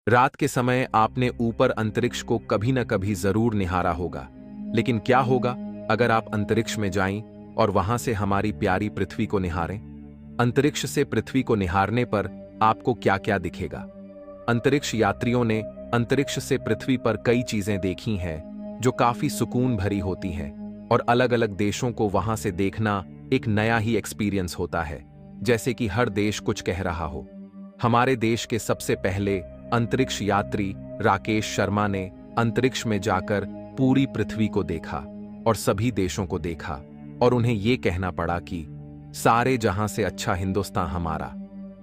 रात के समय आपने ऊपर अंतरिक्ष को कभी न कभी जरूर निहारा होगा, लेकिन क्या होगा अगर आप अंतरिक्ष में जाएं और वहां से हमारी प्यारी पृथ्वी को निहारें? अंतरिक्ष से पृथ्वी को निहारने पर आपको क्या क्या दिखेगा? अंतरिक्ष यात्रियों ने अंतरिक्ष से पृथ्वी पर कई चीजें देखी हैं जो काफी सुकून भरी होती हैं, और अलग अलग देशों को वहां से देखना एक नया ही एक्सपीरियंस होता है, जैसे कि हर देश कुछ कह रहा हो। हमारे देश के सबसे पहले अंतरिक्ष यात्री राकेश शर्मा ने अंतरिक्ष में जाकर पूरी पृथ्वी को देखा और सभी देशों को देखा, और उन्हें यह कहना पड़ा कि सारे जहां से अच्छा हिंदुस्तान हमारा।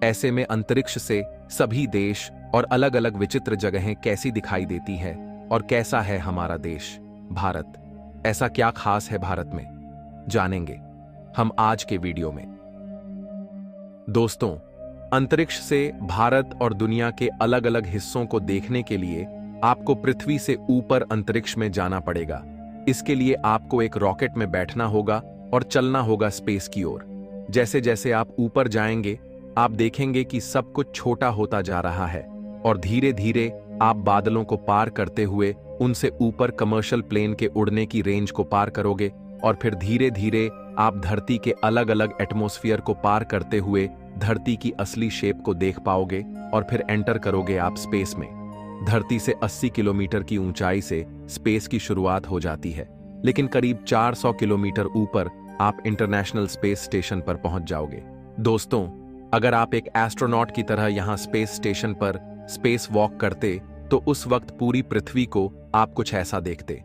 ऐसे में अंतरिक्ष से सभी देश और अलग अलग विचित्र जगहें कैसी दिखाई देती है, और कैसा है हमारा देश भारत। ऐसा क्या खास है भारत में, जानेंगे हम आज के वीडियो में। दोस्तों, अंतरिक्ष से भारत और दुनिया के अलग अलग हिस्सों को देखने के लिए आपको पृथ्वी से ऊपर अंतरिक्ष में जाना पड़ेगा। इसके लिए आपको एक रॉकेट में बैठना होगा और चलना होगा स्पेस की ओर। जैसे जैसे आप ऊपर जाएंगे, आप देखेंगे कि सब कुछ छोटा होता जा रहा है, और धीरे धीरे आप बादलों को पार करते हुए उनसे ऊपर कमर्शियल प्लेन के उड़ने की रेंज को पार करोगे, और फिर धीरे धीरे आप धरती के अलग अलग एटमॉस्फेयर को पार करते हुए धरती की असली शेप को देख पाओगे, और फिर एंटर करोगे आप स्पेस में। धरती से 80 किलोमीटर की ऊंचाई से स्पेस की शुरुआत हो जाती है, लेकिन करीब 400 किलोमीटर ऊपर आप इंटरनेशनल स्पेस स्टेशन पर पहुंच जाओगे। दोस्तों, अगर आप एक एस्ट्रोनॉट की तरह यहां स्पेस स्टेशन पर स्पेस वॉक करते, तो उस वक्त पूरी पृथ्वी को आप कुछ ऐसा देखते।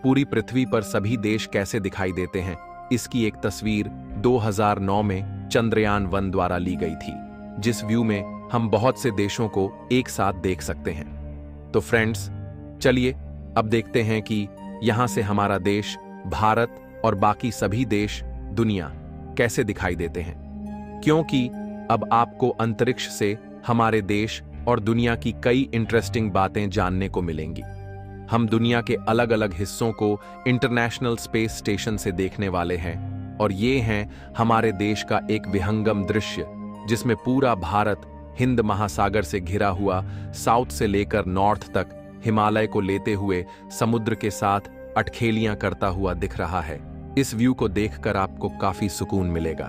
पूरी पृथ्वी पर सभी देश कैसे दिखाई देते हैं, इसकी एक तस्वीर 2009 में चंद्रयान 1 द्वारा ली गई थी, जिस व्यू में हम बहुत से देशों को एक साथ देख सकते हैं। तो फ्रेंड्स, चलिए अब देखते हैं कि यहां से हमारा देश भारत और बाकी सभी देश दुनिया कैसे दिखाई देते हैं, क्योंकि अब आपको अंतरिक्ष से हमारे देश और दुनिया की कई इंटरेस्टिंग बातें जानने को मिलेंगी। हम दुनिया के अलग अलग हिस्सों को इंटरनेशनल स्पेस स्टेशन से देखने वाले हैं, और ये हैं हमारे देश का एक विहंगम दृश्य, जिसमें पूरा भारत हिंद महासागर से घिरा हुआ साउथ से लेकर नॉर्थ तक हिमालय को लेते हुए समुद्र के साथ अटखेलियां करता हुआ दिख रहा है। इस व्यू को देखकर आपको काफी सुकून मिलेगा।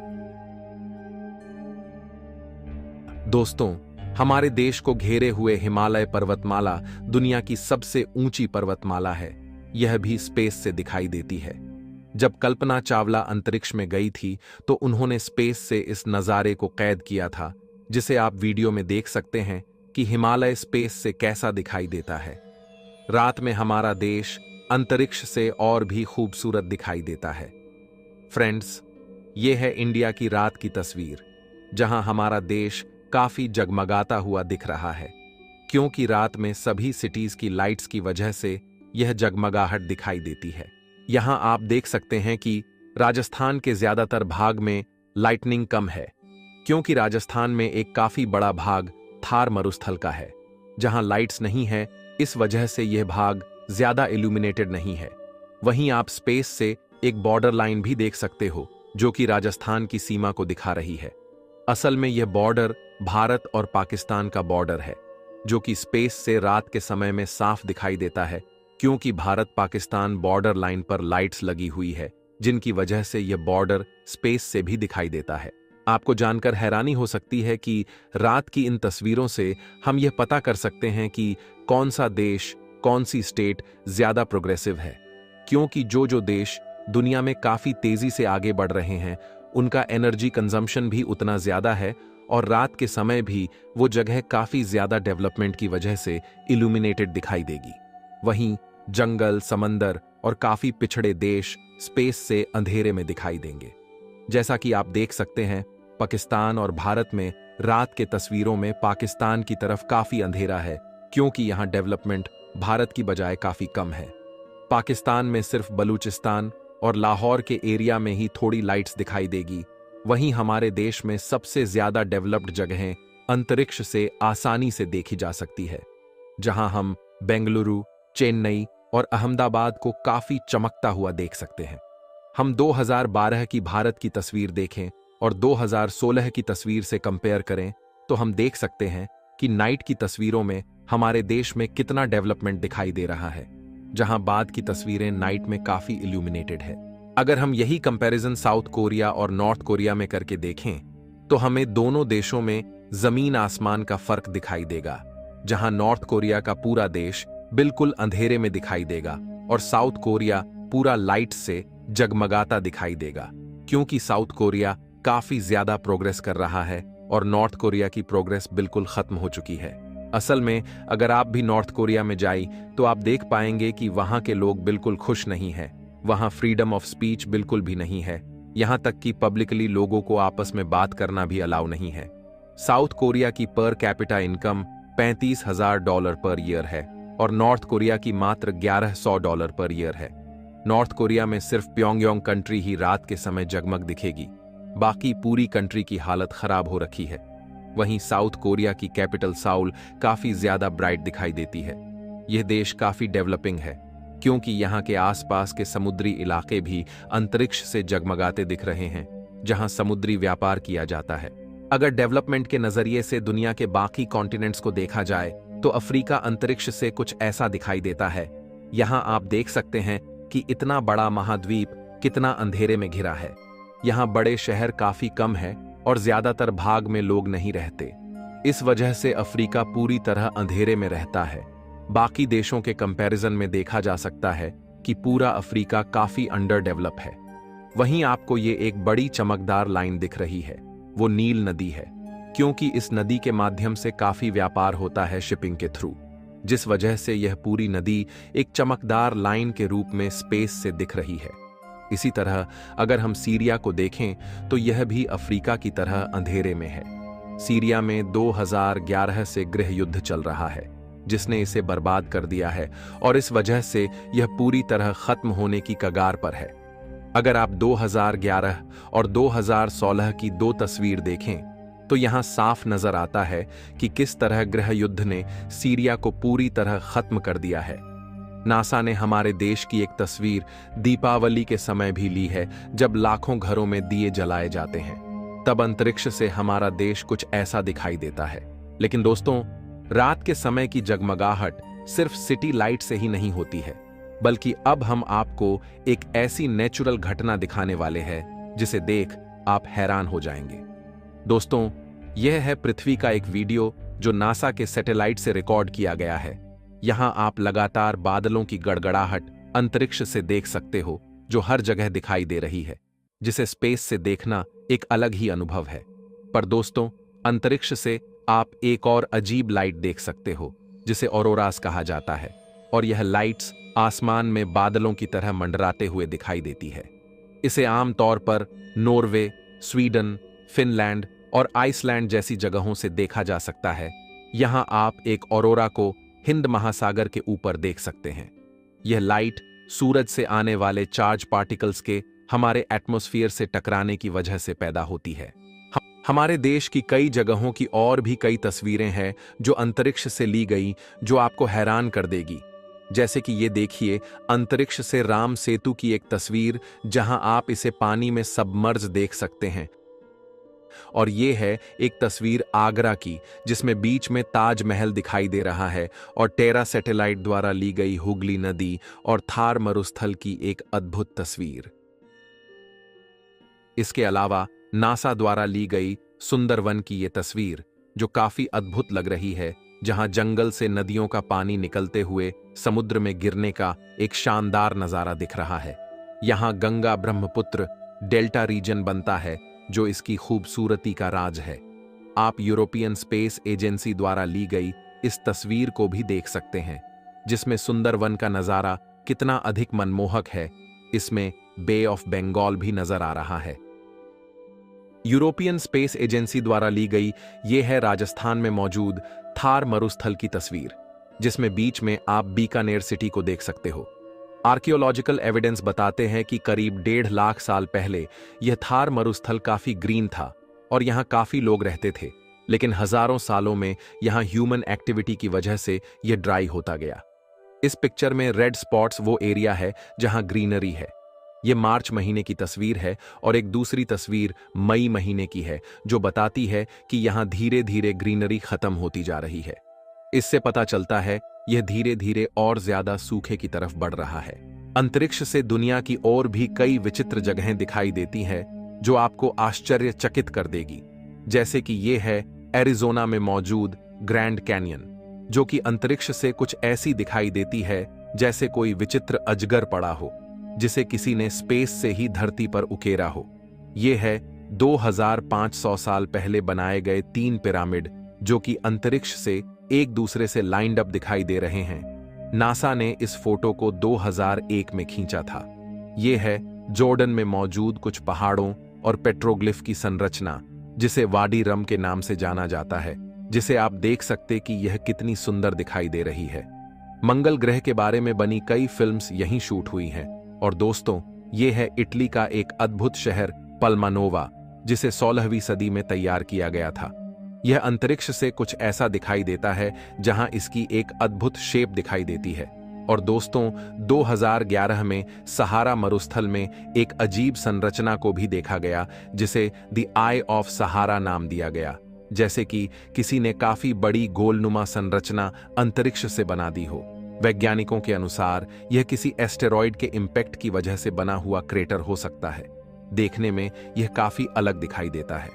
दोस्तों, हमारे देश को घेरे हुए हिमालय पर्वतमाला दुनिया की सबसे ऊंची पर्वतमाला है। यह भी स्पेस से दिखाई देती है। जब कल्पना चावला अंतरिक्ष में गई थी, तो उन्होंने स्पेस से इस नज़ारे को कैद किया था, जिसे आप वीडियो में देख सकते हैं कि हिमालय स्पेस से कैसा दिखाई देता है। रात में हमारा देश अंतरिक्ष से और भी खूबसूरत दिखाई देता है। फ्रेंड्स, ये है इंडिया की रात की तस्वीर, जहां हमारा देश काफी जगमगाता हुआ दिख रहा है, क्योंकि रात में सभी सिटीज की लाइट्स की वजह से यह जगमगाहट दिखाई देती है। यहां आप देख सकते हैं कि राजस्थान के ज्यादातर भाग में लाइटनिंग कम है, क्योंकि राजस्थान में एक काफी बड़ा भाग थार मरुस्थल का है, जहां लाइट्स नहीं है। इस वजह से यह भाग ज्यादा इल्यूमिनेटेड नहीं है। वहीं आप स्पेस से एक बॉर्डर लाइन भी देख सकते हो, जो कि राजस्थान की सीमा को दिखा रही है। असल में यह बॉर्डर भारत और पाकिस्तान का बॉर्डर है, जो कि स्पेस से रात के समय में साफ दिखाई देता है, क्योंकि भारत पाकिस्तान बॉर्डर लाइन पर लाइट्स लगी हुई है, जिनकी वजह से यह बॉर्डर स्पेस से भी दिखाई देता है। आपको जानकर हैरानी हो सकती है कि रात की इन तस्वीरों से हम यह पता कर सकते हैं कि कौन सा देश, कौन सी स्टेट ज्यादा प्रोग्रेसिव है, क्योंकि जो देश दुनिया में काफी तेजी से आगे बढ़ रहे हैं, उनका एनर्जी कंजम्पशन भी उतना ज्यादा है, और रात के समय भी वो जगह काफी ज्यादा डेवलपमेंट की वजह से इल्यूमिनेटेड दिखाई देगी। वहीं जंगल, समंदर और काफी पिछड़े देश स्पेस से अंधेरे में दिखाई देंगे। जैसा कि आप देख सकते हैं, पाकिस्तान और भारत में रात के तस्वीरों में पाकिस्तान की तरफ काफी अंधेरा है, क्योंकि यहां डेवलपमेंट भारत की बजाय काफी कम है। पाकिस्तान में सिर्फ बलूचिस्तान और लाहौर के एरिया में ही थोड़ी लाइट्स दिखाई देगी। वहीं हमारे देश में सबसे ज्यादा डेवलप्ड जगहें अंतरिक्ष से आसानी से देखी जा सकती है, जहां हम बेंगलुरु, चेन्नई और अहमदाबाद को काफी चमकता हुआ देख सकते हैं। हम 2012 की भारत की तस्वीर देखें और 2016 की तस्वीर से कंपेयर करें, तो हम देख सकते हैं कि नाइट की तस्वीरों में हमारे देश में कितना डेवलपमेंट दिखाई दे रहा है, जहां बाद की तस्वीरें नाइट में काफी इल्यूमिनेटेड है। अगर हम यही कंपैरिजन साउथ कोरिया और नॉर्थ कोरिया में करके देखें तो हमें दोनों देशों में जमीन आसमान का फर्क दिखाई देगा। जहां नॉर्थ कोरिया का पूरा देश बिल्कुल अंधेरे में दिखाई देगा और साउथ कोरिया पूरा लाइट से जगमगाता दिखाई देगा, क्योंकि साउथ कोरिया काफी ज्यादा प्रोग्रेस कर रहा है और नॉर्थ कोरिया की प्रोग्रेस बिल्कुल खत्म हो चुकी है। असल में अगर आप भी नॉर्थ कोरिया में जाए तो आप देख पाएंगे कि वहां के लोग बिल्कुल खुश नहीं हैं। वहां फ्रीडम ऑफ स्पीच बिल्कुल भी नहीं है, यहां तक कि पब्लिकली लोगों को आपस में बात करना भी अलाउ नहीं है। साउथ कोरिया की per capita income $35,000 per year है और नॉर्थ कोरिया की मात्र $1,100 पर ईयर है। नॉर्थ कोरिया में सिर्फ प्योंगयांग कंट्री ही रात के समय जगमग दिखेगी, बाकी पूरी कंट्री की हालत खराब हो रखी है। वहीं साउथ कोरिया की कैपिटल साउल काफी ज्यादा ब्राइट दिखाई देती है। यह देश काफी डेवलपिंग है, क्योंकि यहाँ के आसपास के समुद्री इलाके भी अंतरिक्ष से जगमगाते दिख रहे हैं, जहां समुद्री व्यापार किया जाता है। अगर डेवलपमेंट के नजरिए से दुनिया के बाकी कॉन्टिनेंट्स को देखा जाए तो अफ्रीका अंतरिक्ष से कुछ ऐसा दिखाई देता है। यहां आप देख सकते हैं कि इतना बड़ा महाद्वीप कितना अंधेरे में घिरा है। यहां बड़े शहर काफी कम है और ज्यादातर भाग में लोग नहीं रहते। इस वजह से अफ्रीका पूरी तरह अंधेरे में रहता है। बाकी देशों के कंपैरिजन में देखा जा सकता है कि पूरा अफ्रीका काफी अंडर डेवलप है। वहीं आपको ये एक बड़ी चमकदार लाइन दिख रही है, वो नील नदी है, क्योंकि इस नदी के माध्यम से काफी व्यापार होता है शिपिंग के थ्रू, जिस वजह से यह पूरी नदी एक चमकदार लाइन के रूप में स्पेस से दिख रही है। इसी तरह अगर हम सीरिया को देखें तो यह भी अफ्रीका की तरह अंधेरे में है। सीरिया में 2011 से गृह युद्ध चल रहा है, जिसने इसे बर्बाद कर दिया है और इस वजह से यह पूरी तरह खत्म होने की कगार पर है। अगर आप 2011 और 2016 की दो तस्वीर देखें तो यहां साफ नजर आता है कि किस तरह गृह युद्ध ने सीरिया को पूरी तरह खत्म कर दिया है। नासा ने हमारे देश की एक तस्वीर दीपावली के समय भी ली है, जब लाखों घरों में दिए जलाए जाते हैं। तब अंतरिक्ष से हमारा देश कुछ ऐसा दिखाई देता है। लेकिन दोस्तों, रात के समय की जगमगाहट सिर्फ सिटी लाइट से ही नहीं होती है, बल्कि अब हम आपको एक ऐसी नेचुरल घटना दिखाने वाले हैं जिसे देख आप हैरान हो जाएंगे। दोस्तों, यह है पृथ्वी का एक वीडियो जो नासा के सैटेलाइट से रिकॉर्ड किया गया है। यहां आप लगातार बादलों की गड़गड़ाहट अंतरिक्ष से देख सकते हो, जो हर जगह दिखाई दे रही है, जिसे स्पेस से देखना एक अलग ही अनुभव है। पर दोस्तों, अंतरिक्ष से आप एक और अजीब लाइट देख सकते हो, जिसे ऑरोरास कहा जाता है, और यह लाइट्स आसमान में बादलों की तरह मंडराते हुए दिखाई देती है। इसे आमतौर पर नॉर्वे, स्वीडन, फिनलैंड और आइसलैंड जैसी जगहों से देखा जा सकता है। यहां आप एक ऑरोरा को हिंद महासागर के ऊपर देख सकते हैं। यह लाइट सूरज से आने वाले चार्ज पार्टिकल्स के हमारे एटमॉस्फेयर से टकराने की वजह से पैदा होती है। हमारे देश की कई जगहों की और भी कई तस्वीरें हैं जो अंतरिक्ष से ली गई, जो आपको हैरान कर देगी। जैसे कि ये देखिए, अंतरिक्ष से राम सेतु की एक तस्वीर, जहां आप इसे पानी में सबमर्ज देख सकते हैं। और ये है एक तस्वीर आगरा की, जिसमें बीच में ताजमहल दिखाई दे रहा है, और टेरा सैटेलाइट द्वारा ली गई हुगली नदी और थार मरुस्थल की एक अद्भुत तस्वीर। इसके अलावा नासा द्वारा ली गई सुंदरवन की ये तस्वीर, जो काफी अद्भुत लग रही है, जहां जंगल से नदियों का पानी निकलते हुए समुद्र में गिरने का एक शानदार नजारा दिख रहा है। यहां गंगा ब्रह्मपुत्र डेल्टा रीजन बनता है, जो इसकी खूबसूरती का राज है। आप यूरोपियन स्पेस एजेंसी द्वारा ली गई इस तस्वीर को भी देख सकते हैं, जिसमें सुंदरवन का नजारा कितना अधिक मनमोहक है। इसमें बे ऑफ बंगाल भी नजर आ रहा है। यूरोपियन स्पेस एजेंसी द्वारा ली गई यह है राजस्थान में मौजूद थार मरुस्थल की तस्वीर, जिसमें बीच में आप बीकानेर सिटी को देख सकते हो। आर्कियोलॉजिकल एविडेंस बताते हैं कि करीब 1.5 लाख साल पहले यह थार मरुस्थल काफी ग्रीन था और यहां काफी लोग रहते थे, लेकिन हजारों सालों में यहां ह्यूमन एक्टिविटी की वजह से यह ड्राई होता गया। इस पिक्चर में रेड स्पॉट्स वो एरिया है जहां ग्रीनरी है। यह मार्च महीने की तस्वीर है और एक दूसरी तस्वीर मई महीने की है, जो बताती है कि यहां धीरे धीरे ग्रीनरी खत्म होती जा रही है। इससे पता चलता है यह धीरे धीरे और ज्यादा सूखे की तरफ बढ़ रहा है। अंतरिक्ष से दुनिया की और भी कई विचित्र जगहें दिखाई देती है जो आपको आश्चर्यचकित कर देगी, जैसे कि ये है एरिज़ोना में मौजूद ग्रैंड कैनियन, जो कि अंतरिक्ष से कुछ ऐसी दिखाई देती है जैसे कोई विचित्र अजगर पड़ा हो जिसे किसी ने स्पेस से ही धरती पर उकेरा हो। यह है 2500 साल पहले बनाए गए 3 पिरामिड जो कि अंतरिक्ष से एक दूसरे से लाइंड अप दिखाई दे रहे हैं। नासा ने इस फोटो को 2001 में खींचा था। यह है जॉर्डन में मौजूद कुछ पहाड़ों और पेट्रोग्लिफ की संरचना जिसे वाडी रम के नाम से जाना जाता है, जिसे आप देख सकते कि यह कितनी सुंदर दिखाई दे रही है। मंगल ग्रह के बारे में बनी कई फिल्म्स यहीं शूट हुई हैं। और दोस्तों, यह है इटली का एक अद्भुत शहर पल्मानोवा, जिसे 16वीं सदी में तैयार किया गया था। यह अंतरिक्ष से कुछ ऐसा दिखाई देता है जहां इसकी एक अद्भुत शेप दिखाई देती है। और दोस्तों, 2011 में सहारा मरुस्थल में एक अजीब संरचना को भी देखा गया जिसे द आई ऑफ सहारा नाम दिया गया, जैसे कि किसी ने काफी बड़ी गोलनुमा संरचना अंतरिक्ष से बना दी हो। वैज्ञानिकों के अनुसार यह किसी एस्टेरॉयड के इम्पैक्ट की वजह से बना हुआ क्रेटर हो सकता है। देखने में यह काफी अलग दिखाई देता है।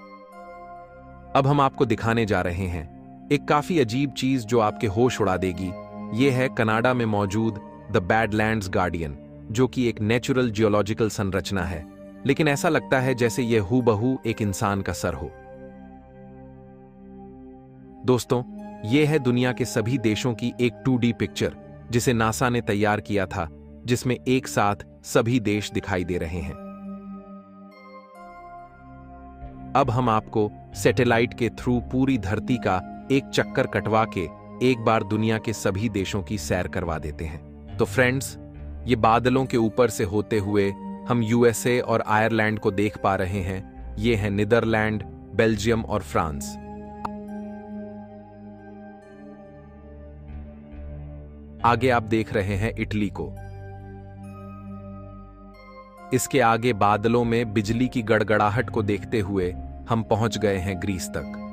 अब हम आपको दिखाने जा रहे हैं एक काफी अजीब चीज जो आपके होश उड़ा देगी। यह है कनाडा में मौजूद द बैडलैंड्स गार्डियन, जो कि एक नेचुरल जियोलॉजिकल संरचना है, लेकिन ऐसा लगता है जैसे यह हूबहू एक इंसान का सर हो। दोस्तों, यह है दुनिया के सभी देशों की एक 2D पिक्चर जिसे नासा ने तैयार किया था, जिसमें एक साथ सभी देश दिखाई दे रहे हैं। अब हम आपको सैटेलाइट के थ्रू पूरी धरती का एक चक्कर कटवा के एक बार दुनिया के सभी देशों की सैर करवा देते हैं। तो फ्रेंड्स, ये बादलों के ऊपर से होते हुए हम यूएसए और आयरलैंड को देख पा रहे हैं। ये हैं नीदरलैंड, बेल्जियम और फ्रांस। आगे आप देख रहे हैं इटली को। इसके आगे बादलों में बिजली की गड़गड़ाहट को देखते हुए हम पहुंच गए हैं ग्रीस तक।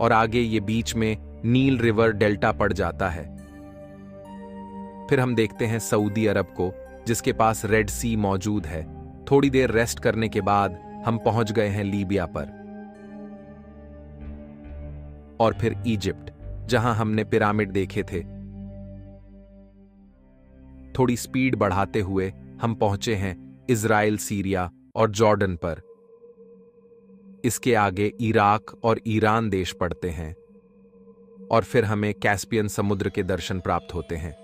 और आगे ये बीच में नील रिवर डेल्टा पड़ जाता है। फिर हम देखते हैं सऊदी अरब को, जिसके पास रेड सी मौजूद है। थोड़ी देर रेस्ट करने के बाद हम पहुंच गए हैं लीबिया पर। और फिर इजिप्ट, जहां हमने पिरामिड देखे थे। थोड़ी स्पीड बढ़ाते हुए हम पहुंचे हैं इजराइल, सीरिया और जॉर्डन पर। इसके आगे इराक और ईरान देश पड़ते हैं। और फिर हमें कैस्पियन समुद्र के दर्शन प्राप्त होते हैं।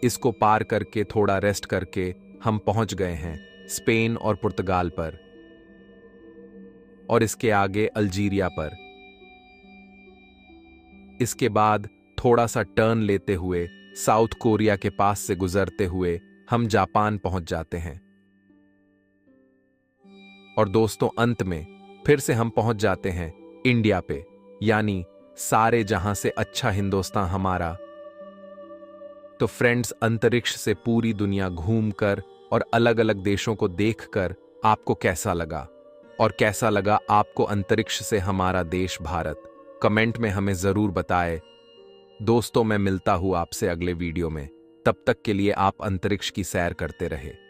इसको पार करके थोड़ा रेस्ट करके हम पहुंच गए हैं स्पेन और पुर्तगाल पर। और इसके आगे अल्जीरिया पर। इसके बाद थोड़ा सा टर्न लेते हुए साउथ कोरिया के पास से गुजरते हुए हम जापान पहुंच जाते हैं। और दोस्तों, अंत में फिर से हम पहुंच जाते हैं इंडिया पे, यानी सारे जहां से अच्छा हिंदुस्तान हमारा। तो फ्रेंड्स, अंतरिक्ष से पूरी दुनिया घूमकर और अलग अलग देशों को देखकर आपको कैसा लगा? और कैसा लगा आपको अंतरिक्ष से हमारा देश भारत? कमेंट में हमें जरूर बताएं। दोस्तों, मैं मिलता हूं आपसे अगले वीडियो में। तब तक के लिए आप अंतरिक्ष की सैर करते रहे।